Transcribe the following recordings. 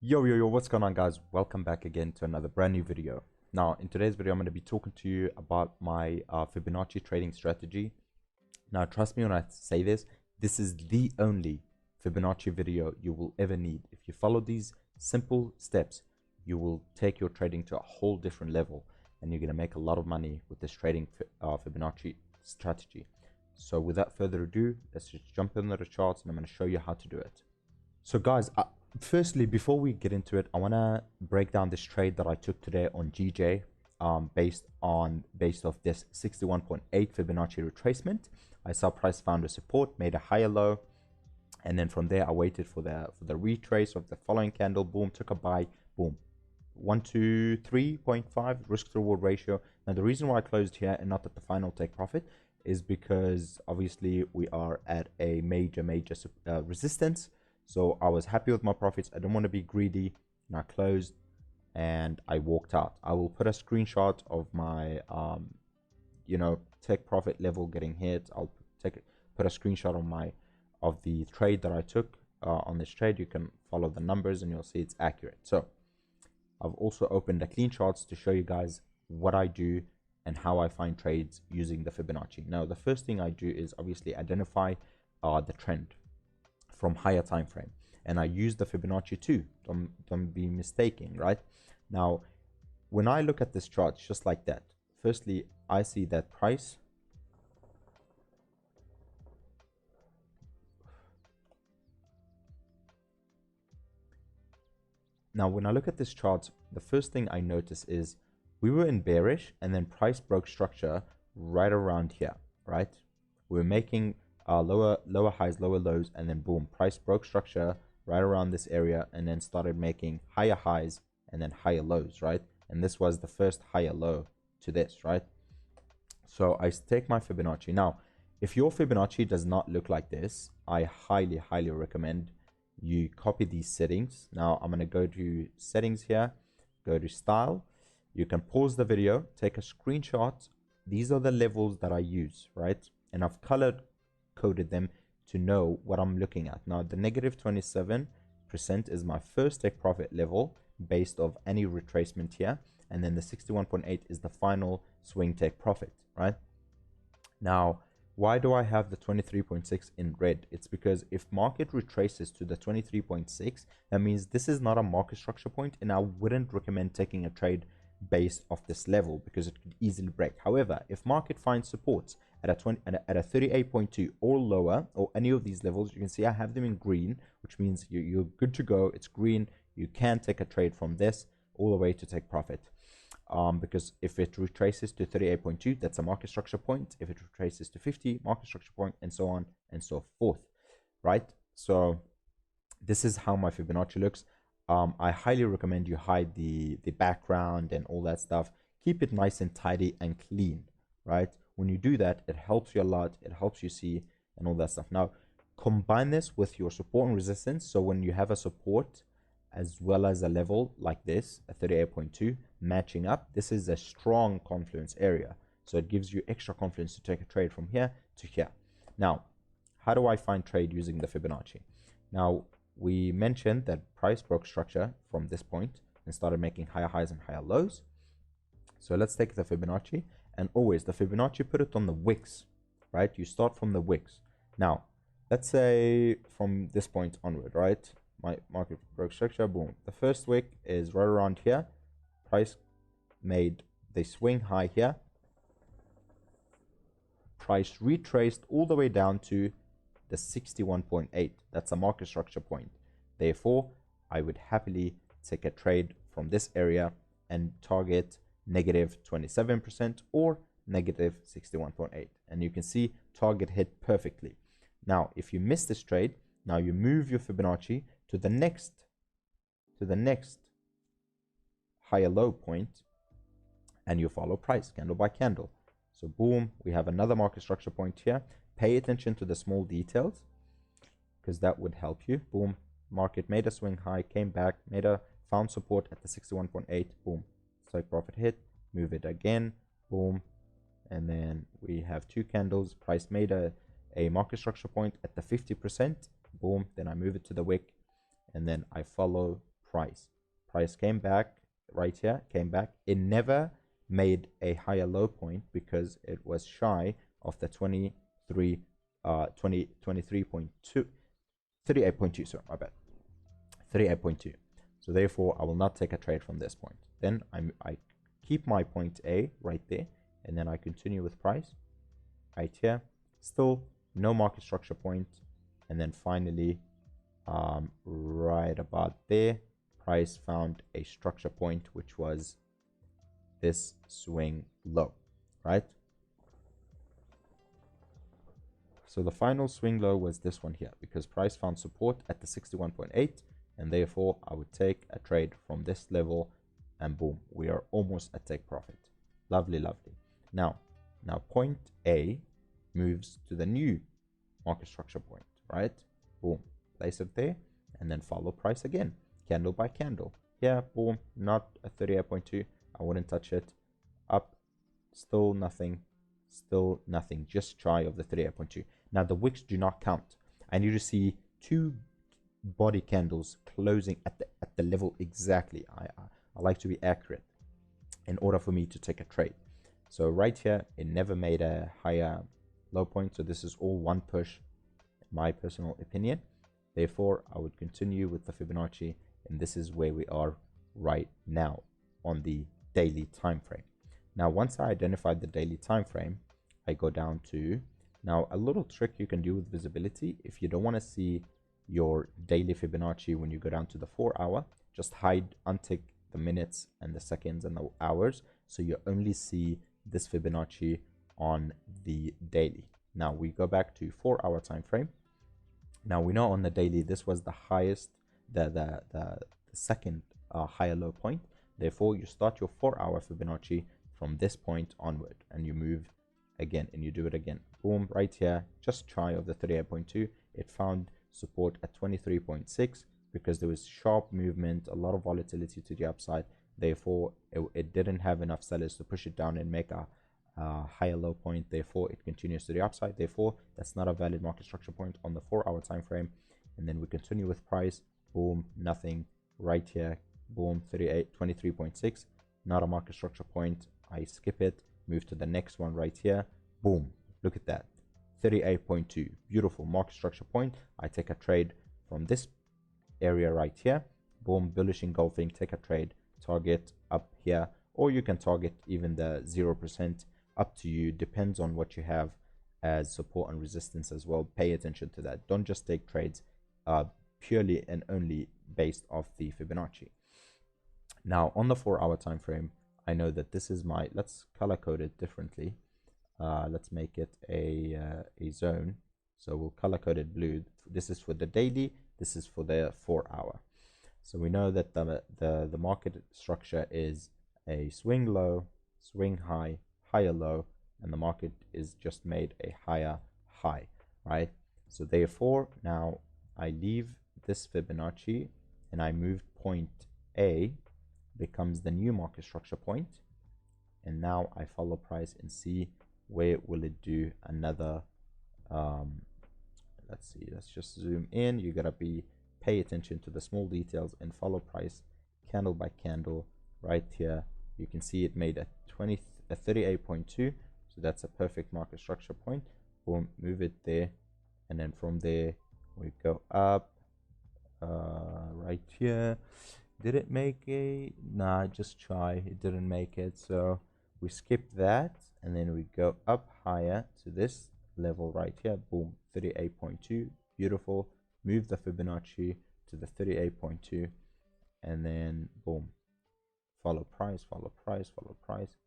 Yo, what's going on, guys? Welcome back again to another brand new video. Now, in today's video, I'm going to be talking to you about my Fibonacci trading strategy. Now, trust me when I say this is the only Fibonacci video you will ever need. If you follow these simple steps, you will take your trading to a whole different level, and you're going to make a lot of money with this trading Fibonacci strategy. So without further ado, let's just jump into the charts, and I'm going to show you how to do it. So guys, firstly, before we get into it, I want to break down this trade that I took today on GJ, based off this 61.8 Fibonacci retracement. I saw price found a support, made a higher low, and then from there I waited for the retrace of the following candle. Boom, took a buy. Boom, 1 to 3.5 risk to reward ratio. Now the reason why I closed here and not at the final take profit is because obviously we are at a major resistance. So I was happy with my profits. I don't want to be greedy, and I closed and I walked out. I will put a screenshot of my take profit level getting hit. I'll put a screenshot of the trade that I took on this trade. You can follow the numbers and you'll see it's accurate. So I've also opened a clean charts to show you guys what I do and how I find trades using the Fibonacci. Now the first thing I do is obviously identify the trend from higher time frame, and I use the Fibonacci too. Don't be mistaken, right? Now when I look at this chart just like that, firstly I see that price now when I look at this chart, the first thing I notice is we were in bearish and then price broke structure right around here, right? We're making lower highs, lower lows, and then boom, price broke structure right around this area and then started making higher highs and then higher lows, right? And this was the first higher low to this, right? So I take my Fibonacci. Now if your Fibonacci does not look like this, I highly recommend you copy these settings. Now I'm going to go to settings here, go to style. You can pause the video, take a screenshot. These are the levels that I use, right? And I've color coded them to know what I'm looking at. Now the negative 27% is my first take profit level based off any retracement here, and then the 61.8 is the final swing take profit, right? Now why do I have the 23.6 in red? It's because if market retraces to the 23.6, that means this is not a market structure point, and I wouldn't recommend taking a trade based off this level because it could easily break. However, if market finds supports at a 38.2 or lower, or any of these levels, you can see I have them in green, which means you're good to go. It's green. You can take a trade from this all the way to take profit. Because if it retraces to 38.2, that's a market structure point. If it retraces to 50, market structure point, and so on and so forth, right? So this is how my Fibonacci looks. I highly recommend you hide the background and all that stuff. Keep it nice and tidy and clean, right? When you do that, it helps you a lot. It helps you see and all that stuff. Now, combine this with your support and resistance. So when you have a support as well as a level like this, a 38.2 matching up, this is a strong confluence area. So it gives you extra confidence to take a trade from here to here. Now, how do I find trade using the Fibonacci? Now, we mentioned that price broke structure from this point and started making higher highs and higher lows. So let's take the Fibonacci, and always the Fibonacci, put it on the wicks, right? You start from the wicks. Now, let's say from this point onward, right? My market broke structure, boom. The first wick is right around here. Price made the swing high here. Price retraced all the way down to the 61.8. That's a market structure point. Therefore, I would happily take a trade from this area and target negative 27% or negative 61.8. And you can see target hit perfectly. Now, if you miss this trade, now you move your Fibonacci to the next higher low point, and you follow price candle by candle. So boom, we have another market structure point here. Pay attention to the small details because that would help you. Boom, market made a swing high, came back, found support at the 61.8. Boom, strike profit hit, move it again, boom, and then we have two candles. Price made a market structure point at the 50%. Boom, then I move it to the wick, and then I follow price. Price came back right here, came back. It never made a higher low point because it was shy of the 23.2, 38.2, sorry, my bad, 38.2. So therefore, I will not take a trade from this point. Then I keep my point A right there, and then I continue with price right here. Still no market structure point, and then finally, right about there, price found a structure point, which was this swing low, right? So the final swing low was this one here, because price found support at the 61.8, and therefore I would take a trade from this level, and boom, we are almost at take profit. Lovely, lovely. Now point A moves to the new market structure point, right? Boom, place it there, and then follow price again, candle by candle. Here, boom, not a 38.2. I wouldn't touch it. Up, still nothing, just shy of the 38.2. Now the wicks do not count. I need to see two body candles closing at the level exactly. I like to be accurate in order for me to take a trade. So right here, it never made a higher low point. So this is all one push, in my personal opinion. Therefore, I would continue with the Fibonacci, and this is where we are right now on the daily time frame. Now, once I identified the daily time frame, I go down to, now a little trick you can do with visibility. If you don't want to see your daily Fibonacci when you go down to the 4 hour, just untick the minutes and the seconds and the hours, so you only see this Fibonacci on the daily. Now we go back to 4 hour time frame. Now we know on the daily this was the highest, the second higher low point. Therefore, you start your 4 hour Fibonacci from this point onward, and you move again, and you do it again. Boom, right here, just shy of the 38.2. It found support at 23.6 because there was sharp movement, a lot of volatility to the upside. Therefore, it didn't have enough sellers to push it down and make a higher low point. Therefore, it continues to the upside. Therefore, that's not a valid market structure point on the 4 hour time frame. And then we continue with price. Boom, nothing right here. Boom, 23.6, not a market structure point. I skip it, move to the next one right here. Boom, look at that, 38.2, beautiful market structure point. I take a trade from this area right here. Boom, bullish engulfing, take a trade, target up here, or you can target even the 0%, up to you, depends on what you have as support and resistance as well. Pay attention to that. Don't just take trades purely and only based off the Fibonacci. Now on the 4 hour time frame, I know that this is my, let's color code it differently. Let's make it a zone. So we'll color code it blue. This is for the daily, this is for the 4 hour. So we know that the market structure is a swing low, swing high, higher low, and the market is just made a higher high, right? So therefore, now I leave this Fibonacci and I move point A, becomes the new market structure point, and now I follow price and see where will it do another let's see, let's just zoom in. You gotta pay attention to the small details and follow price candle by candle. Right here you can see it made a 38.2, so that's a perfect market structure point. Boom, move it there, and then from there we go up right here. Did it make a, nah, just try, it didn't make it, so we skip that, and then we go up higher to this level right here. Boom, 38.2, beautiful. Move the Fibonacci to the 38.2, and then boom, follow price, follow price, follow price.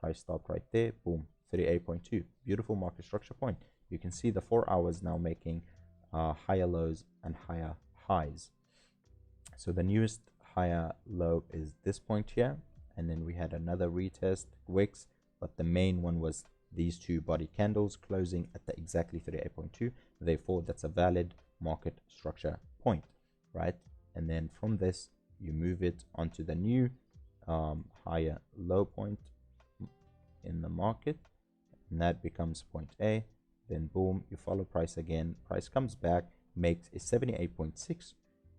Price stopped right there. Boom, 38.2, beautiful market structure point. You can see the 4 hours now making higher lows and higher highs. So the newest higher low is this point here, and then we had another retest wicks, but the main one was these two body candles closing at the exactly 38.2. Therefore, that's a valid market structure point, right? And then from this, you move it onto the new higher low point in the market, and that becomes point A. Then boom, you follow price again. Price comes back, makes a 78.6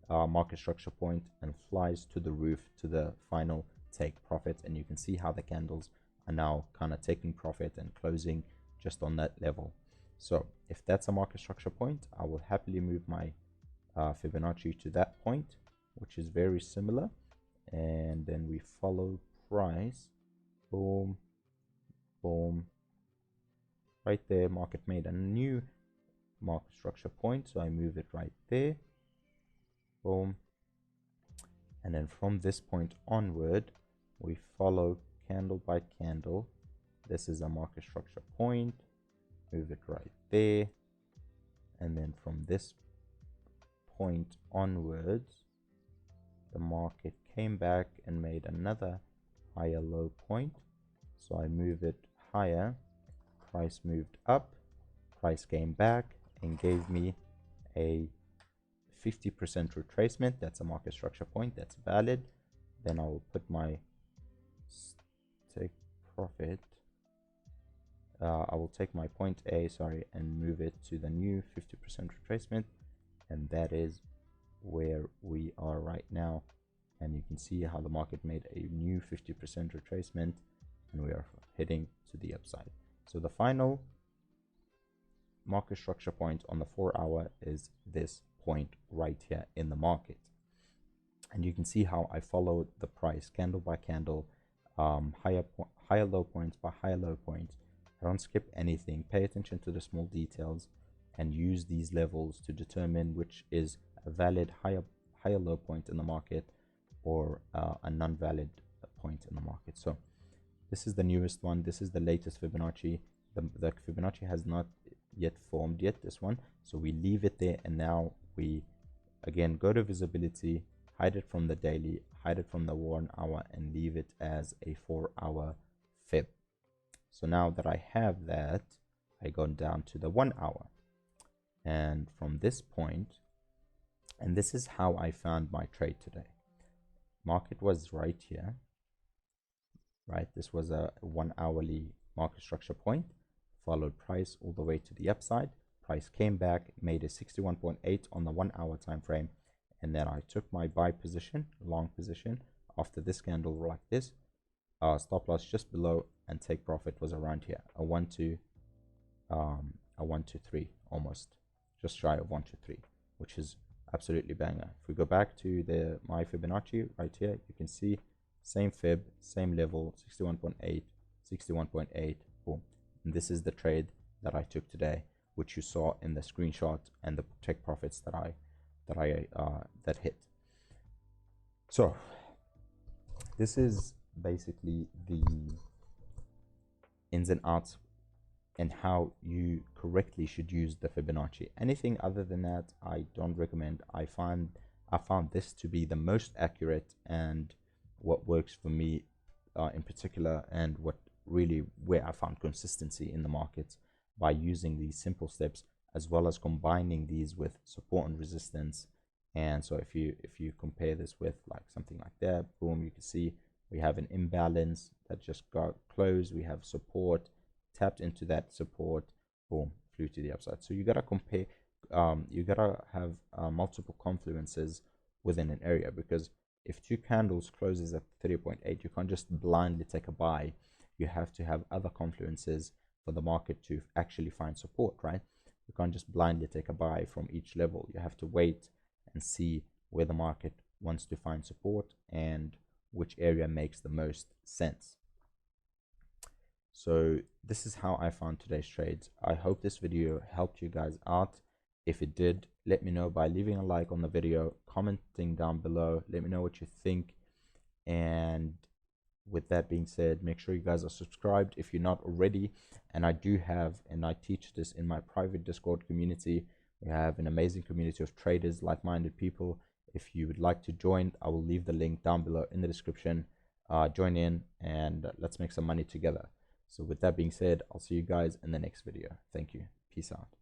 market structure point and flies to the roof to the final take profit. And you can see how the candles are now kind of taking profit and closing just on that level. So if that's a market structure point, I will happily move my Fibonacci to that point, which is very similar, and then we follow price. Boom, boom, right there. Market made a new market structure point, so I move it right there. Boom, and then from this point onward we follow candle by candle. This is a market structure point, move it right there, and then from this point onwards the market came back and made another higher low point, so I move it higher. Price moved up, price came back and gave me a 50% retracement. That's a market structure point, that's valid. Then I will put my take profit, I will take my point A, sorry, and move it to the new 50% retracement, and that is where we are right now. And you can see how the market made a new 50% retracement and we are heading to the upside. So the final market structure point on the 4-hour is this point right here in the market. And you can see how I followed the price candle by candle, higher low points by higher low points. I don't skip anything, pay attention to the small details, and use these levels to determine which is a valid higher low point in the market or a non-valid point in the market. So this is the newest one, this is the latest Fibonacci. The Fibonacci has not yet formed yet, this one, so we leave it there. And now we again go to visibility, hide it from the daily, hide it from the 1 hour, and leave it as a 4-hour fib. So now that I have that, I go down to the 1 hour, and from this point, and this is how I found my trade today. Market was right here, right? This was a 1 hourly market structure point, followed price all the way to the upside. Price came back, made a 61.8 on the 1 hour time frame, and then I took my buy position, long position, after this candle like this, stop loss just below, and take profit was around here, a 1 to 3, almost just shy of 1 to 3, which is absolutely banger. If we go back to my Fibonacci right here, you can see same fib, same level, 61.8, 61.8, boom. And this is the trade that I took today, which you saw in the screenshot, and the take profits that hit. So this is basically the ins and outs and how you correctly should use the Fibonacci. Anything other than that, I don't recommend. I found this to be the most accurate and what works for me in particular, and where I found consistency in the markets by using these simple steps, as well as combining these with support and resistance. And so if you compare this with like something like that, boom, you can see we have an imbalance that just got closed. We have support, tapped into that support, boom, flew to the upside. So you gotta compare, you gotta have multiple confluences within an area, because if two candles closes at 30.8, you can't just blindly take a buy. You have to have other confluences for the market to actually find support, right? You can't just blindly take a buy from each level. You have to wait and see where the market wants to find support and which area makes the most sense. So this is how I found today's trades. I hope this video helped you guys out. If it did, let me know by leaving a like on the video, commenting down below, let me know what you think. And with that being said, make sure you guys are subscribed if you're not already. And I teach this in my private Discord community. We have an amazing community of traders, like-minded people. If you would like to join, I will leave the link down below in the description. Join in and let's make some money together. So with that being said, I'll see you guys in the next video. Thank you. Peace out.